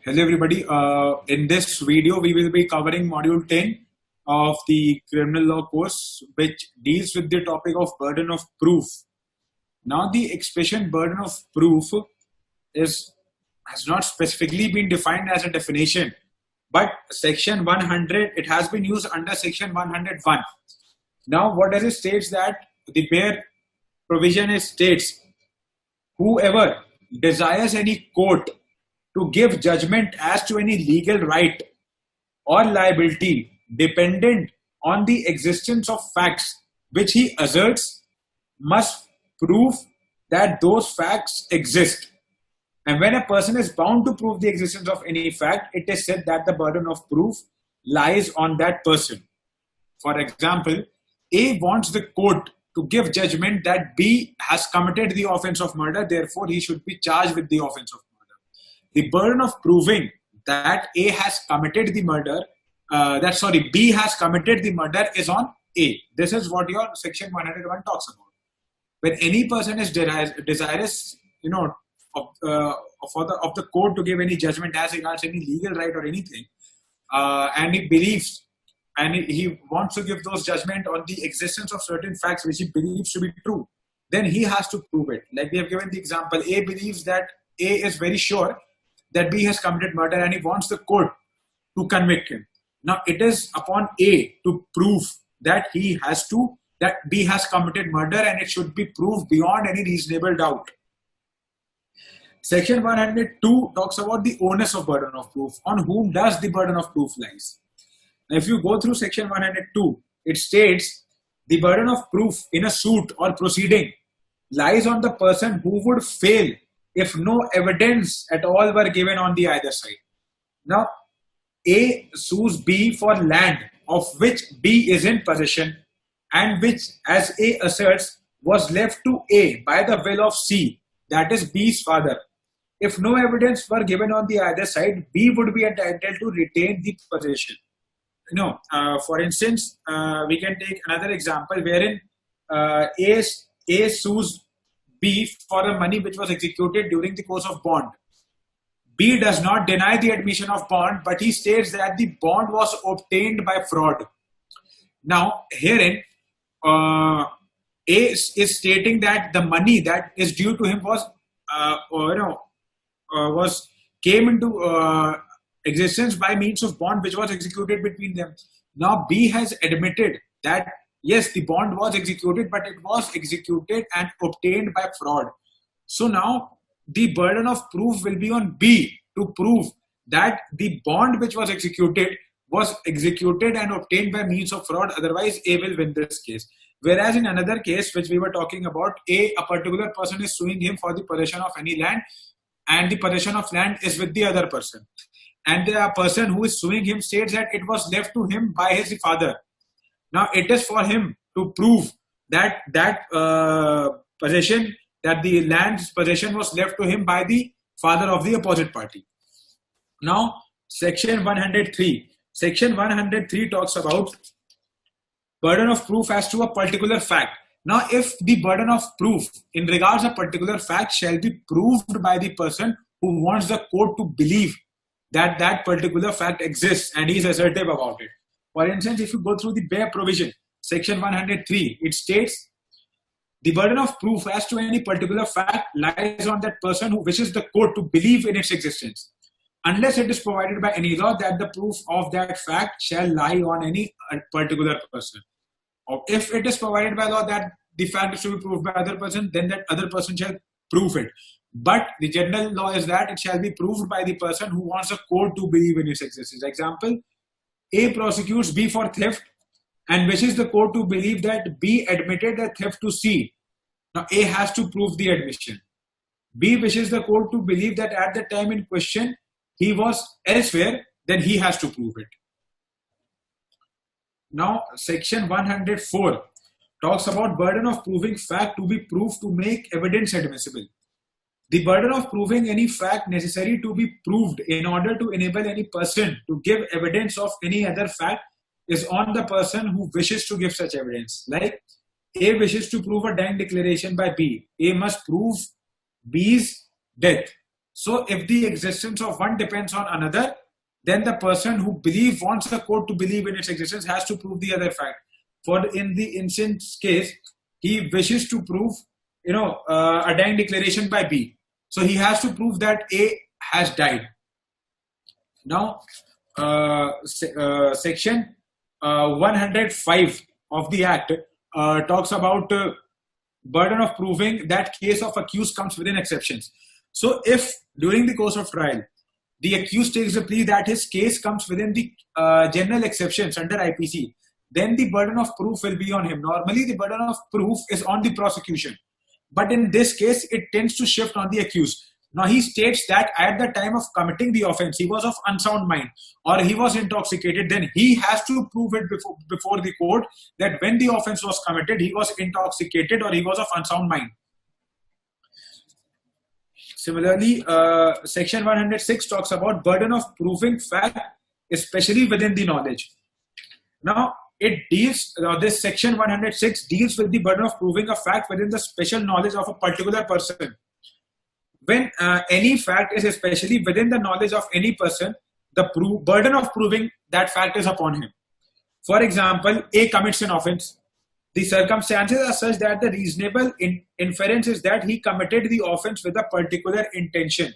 Hello everybody. In this video, we will be covering module 10 of the criminal law course, which deals with the topic of burden of proof. Now, the expression burden of proof has not specifically been defined as a definition, but section 100, it has been used under section 101. Now, what does it states that the bare provision states, whoever desires any court to give judgment as to any legal right or liability dependent on the existence of facts which he asserts must prove that those facts exist. And when a person is bound to prove the existence of any fact, it is said that the burden of proof lies on that person. For example, A wants the court to give judgment that B has committed the offense of murder, therefore he should be charged with the offense of murder. The burden of proving that A has committed the murder, B has committed the murder is on A. This is what your section 101 talks about. When any person is desirous, of the court to give any judgment as regards any legal right or anything, and he believes and he wants to give those judgment on the existence of certain facts which he believes to be true, then he has to prove it. Like we have given the example, A believes that A is very sure that B has committed murder and he wants the court to convict him. Now it is upon A to prove that B has committed murder, and it should be proved beyond any reasonable doubt. Section 102 talks about the onus of burden of proof. On whom does the burden of proof lies? Now, if you go through section 102, it states the burden of proof in a suit or proceeding lies on the person who would fail if no evidence at all were given on the either side. Now, A sues B for land of which B is in possession and which, as A asserts, was left to A by the will of C, that is B's father. If no evidence were given on the either side, B would be entitled to retain the possession. For instance, we can take another example wherein A sues B for the money which was executed during the course of bond. B does not deny the admission of bond, but he states that the bond was obtained by fraud. Now, herein, A is stating that the money that is due to him came into existence by means of bond which was executed between them. Now B has admitted that yes, the bond was executed, but it was executed and obtained by fraud. So now the burden of proof will be on B to prove that the bond which was executed and obtained by means of fraud. Otherwise, A will win this case. Whereas in another case which we were talking about, a particular person is suing him for the possession of any land, and the possession of land is with the other person. And the person who is suing him states that it was left to him by his father. Now it is for him to prove that the land's possession was left to him by the father of the opposite party. Now section 103. Section 103 talks about burden of proof as to a particular fact. Now, if the burden of proof in regards to a particular fact shall be proved by the person who wants the court to believe that that particular fact exists and he is assertive about it. For instance, if you go through the bare provision, section 103, it states the burden of proof as to any particular fact lies on that person who wishes the court to believe in its existence, unless it is provided by any law that the proof of that fact shall lie on any particular person. Or if it is provided by law that the fact is to be proved by other person, then that other person shall prove it. But the general law is that it shall be proved by the person who wants a court to believe in its existence. Example, A prosecutes B for theft and wishes the court to believe that B admitted the theft to C. Now A has to prove the admission. B wishes the court to believe that at the time in question he was elsewhere, then he has to prove it. Now section 104 talks about burden of proving fact to be proved to make evidence admissible. The burden of proving any fact necessary to be proved in order to enable any person to give evidence of any other fact is on the person who wishes to give such evidence. Like A wishes to prove a dying declaration by B. A must prove B's death. So if the existence of one depends on another, then the person who wants the court to believe in its existence has to prove the other fact. For in the instance case, he wishes to prove, a dying declaration by B. So he has to prove that A has died. Now, section 105 of the Act talks about burden of proving that case of accused comes within exceptions. So if during the course of trial, the accused takes the plea that his case comes within the general exceptions under IPC, then the burden of proof will be on him. Normally, the burden of proof is on the prosecution. But in this case, it tends to shift on the accused. Now, he states that at the time of committing the offense, he was of unsound mind or he was intoxicated. Then he has to prove it before the court that when the offense was committed, he was intoxicated or he was of unsound mind. Similarly, section 106 talks about burden of proving fact, especially within the knowledge. Now, it deals, this section 106 deals with the burden of proving a fact within the special knowledge of a particular person. When any fact is especially within the knowledge of any person, the burden of proving that fact is upon him. For example, A commits an offense. The circumstances are such that the reasonable inference is that he committed the offense with a particular intention.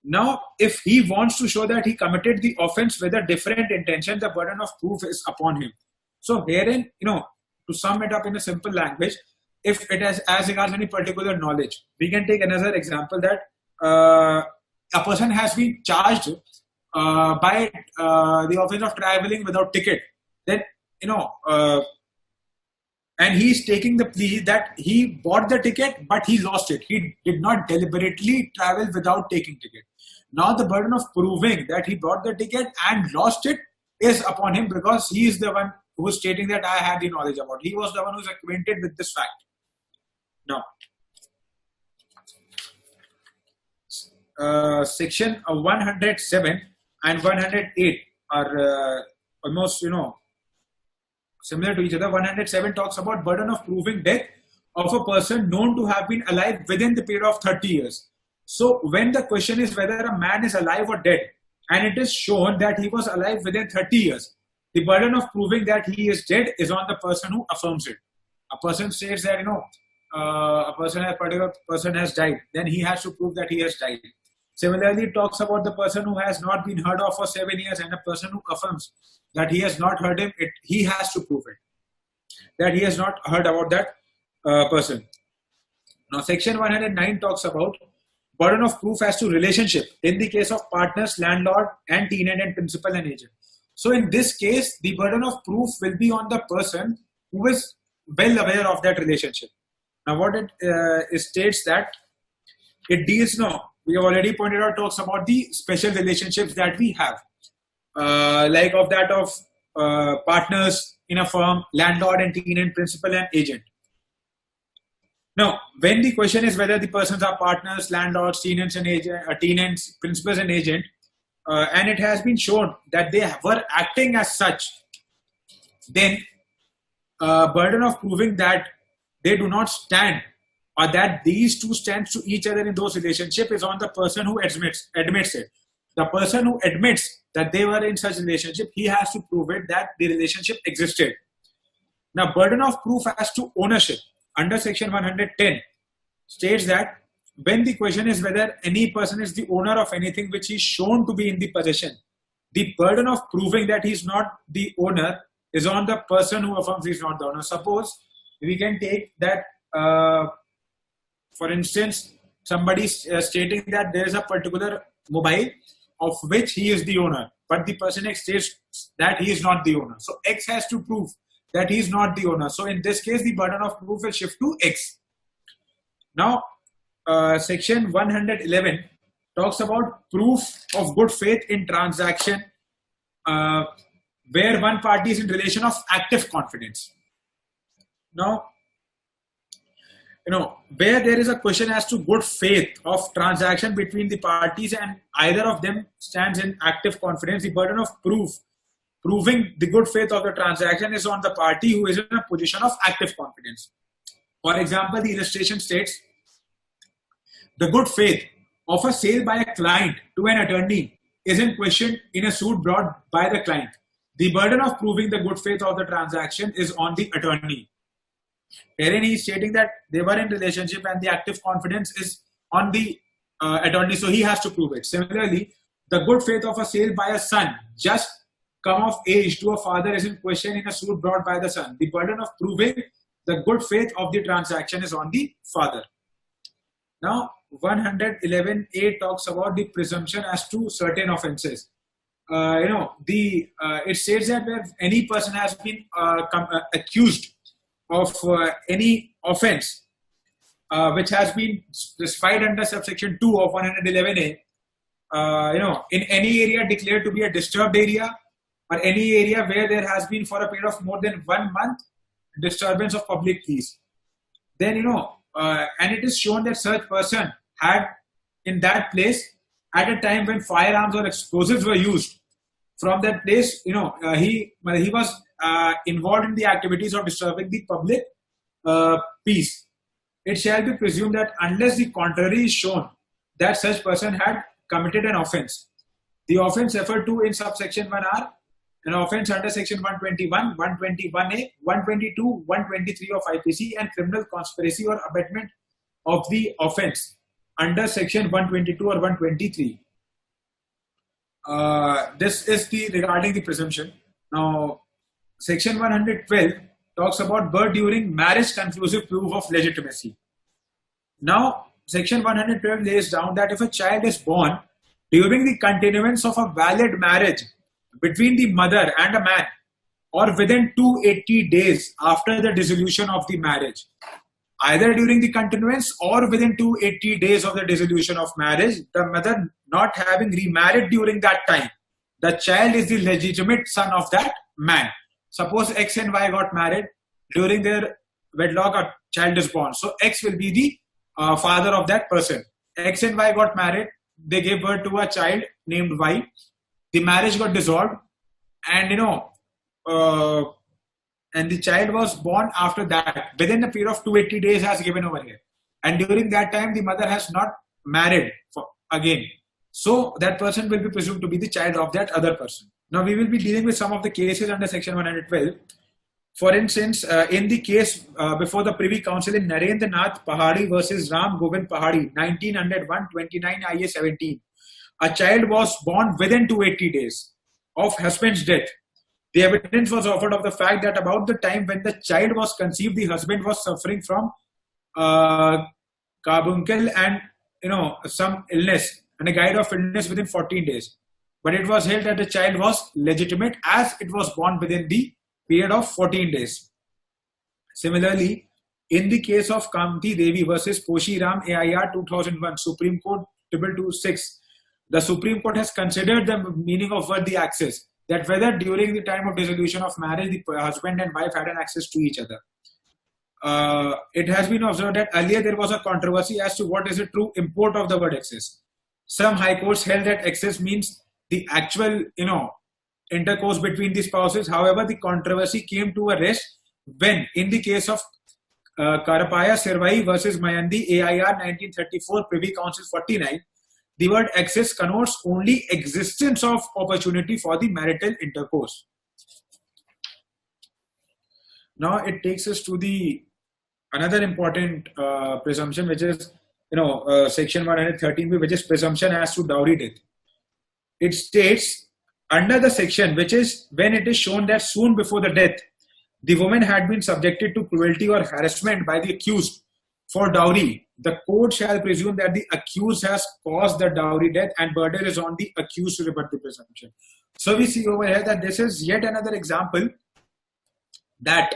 Now, if he wants to show that he committed the offense with a different intention, the burden of proof is upon him. So herein, to sum it up in a simple language, if it has as regards any particular knowledge, we can take another example that a person has been charged by the offense of traveling without ticket. Then, and he's taking the plea that he bought the ticket, but he lost it. He did not deliberately travel without taking ticket. Now the burden of proving that he bought the ticket and lost it is upon him because he is the one who is stating that I had the knowledge about. He was the one who is acquainted with this fact. Now, section 107 and 108 are almost, similar to each other. 107 talks about burden of proving death of a person known to have been alive within the period of 30 years. So when the question is whether a man is alive or dead, and it is shown that he was alive within 30 years, the burden of proving that he is dead is on the person who affirms it. A person states that, a particular person has died, then he has to prove that he has died. Similarly, it talks about the person who has not been heard of for 7 years and a person who affirms that he has not heard him, he has to prove it, that he has not heard about that person. Now, section 109 talks about burden of proof as to relationship in the case of partners, landlord, and tenant and principal and agent. So in this case, the burden of proof will be on the person who is well aware of that relationship. Now, what it states that it deals now, we have already pointed out, talks about the special relationships that we have, like of that of partners in a firm, landlord and tenant, principal and agent. Now, when the question is whether the persons are partners, landlords, tenants and agent, tenants, principals and agent, and it has been shown that they were acting as such, then burden of proving that they do not stand or that these two stand to each other in those relationship is on the person who admits it. The person who admits that they were in such relationship, he has to prove it that the relationship existed. Now, burden of proof as to ownership under section 110 states that when the question is whether any person is the owner of anything which is shown to be in the possession, the burden of proving that he is not the owner is on the person who affirms he is not the owner. Suppose we can take that, for instance, somebody stating that there is a particular mobile of which he is the owner, but the person X states that he is not the owner. So X has to prove that he is not the owner. So in this case, the burden of proof will shift to X. Now, section 111 talks about proof of good faith in transaction where one party is in relation of active confidence. Now, where there is a question as to good faith of transaction between the parties and either of them stands in active confidence, the burden of proving the good faith of the transaction is on the party who is in a position of active confidence. For example, the illustration states, the good faith of a sale by a client to an attorney is in question in a suit brought by the client. The burden of proving the good faith of the transaction is on the attorney. Wherein he is stating that they were in relationship and the active confidence is on the attorney, so he has to prove it. Similarly, the good faith of a sale by a son just come of age to a father is in question in a suit brought by the son. The burden of proving the good faith of the transaction is on the father. Now, 111A talks about the presumption as to certain offenses. It states that where any person has been accused of any offense which has been specified under subsection 2 of 111A, in any area declared to be a disturbed area or any area where there has been for a period of more than 1 month disturbance of public peace, then and it is shown that such person had in that place at a time when firearms or explosives were used. From that place, he was involved in the activities of disturbing the public peace. It shall be presumed that unless the contrary is shown, that such person had committed an offense. The offense referred to in subsection 1 are an offense under section 121, 121A, 122, 123 of IPC, and criminal conspiracy or abetment of the offense under section 122 or 123. This is regarding the presumption. Now, section 112 talks about birth during marriage conclusive proof of legitimacy. Now, section 112 lays down that if a child is born during the continuance of a valid marriage between the mother and a man, or within 280 days after the dissolution of the marriage, either during the continuance or within 280 days of the dissolution of marriage, the mother not having remarried during that time, the child is the legitimate son of that man. Suppose X and Y got married, during their wedlock a child is born, so X will be the father of that person. X and Y got married, they gave birth to a child named Y. The marriage got dissolved, and and the child was born after that within a period of 280 days as given over here, and during that time the mother has not married again, so that person will be presumed to be the child of that other person. Now we will be dealing with some of the cases under section 112. For instance, in the case before the Privy Council in Narendra Nath Pahadi versus Ram Govind Pahadi, 1901, 29 IA 17, a child was born within 280 days of husband's death. The evidence was offered of the fact that about the time when the child was conceived, the husband was suffering from carbuncle and some illness and a guide of illness within 14 days. But it was held that the child was legitimate as it was born within the period of 14 days. Similarly, in the case of Kamti Devi versus Poshi Ram AIR 2001, Supreme Court 2226, the Supreme Court has considered the meaning of word the access, that whether during the time of dissolution of marriage the husband and wife had an access to each other. It has been observed that earlier there was a controversy as to what is the true import of the word access. Some high courts held that access means the actual intercourse between the spouses. However, the controversy came to a rest when in the case of Karapaya Sirvai versus Mayandi AIR 1934 Privy Council 49, the word access connotes only existence of opportunity for the marital intercourse. Now it takes us to the another important presumption, which is section 113, which is presumption as to dowry death. It states under the section, which is when it is shown that soon before the death, the woman had been subjected to cruelty or harassment by the accused for dowry, the court shall presume that the accused has caused the dowry death and burden is on the accused to rebut the presumption. So we see over here that this is yet another example that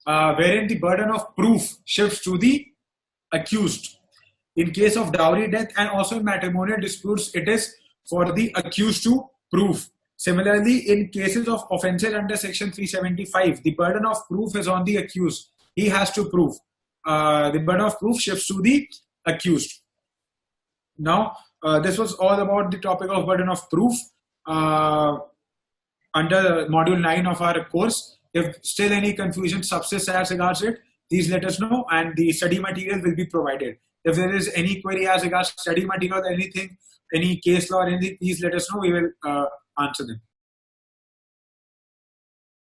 wherein the burden of proof shifts to the accused. In case of dowry death and also in matrimonial disputes, it is for the accused to prove. Similarly, in cases of offences under section 375, the burden of proof is on the accused. He has to prove. The burden of proof shifts to the accused. Now, this was all about the topic of burden of proof under module 9 of our course. If still any confusion subsists as regards it, please let us know and the study material will be provided. If there is any query as regards study material or anything, any case law or anything, please let us know. We will answer them.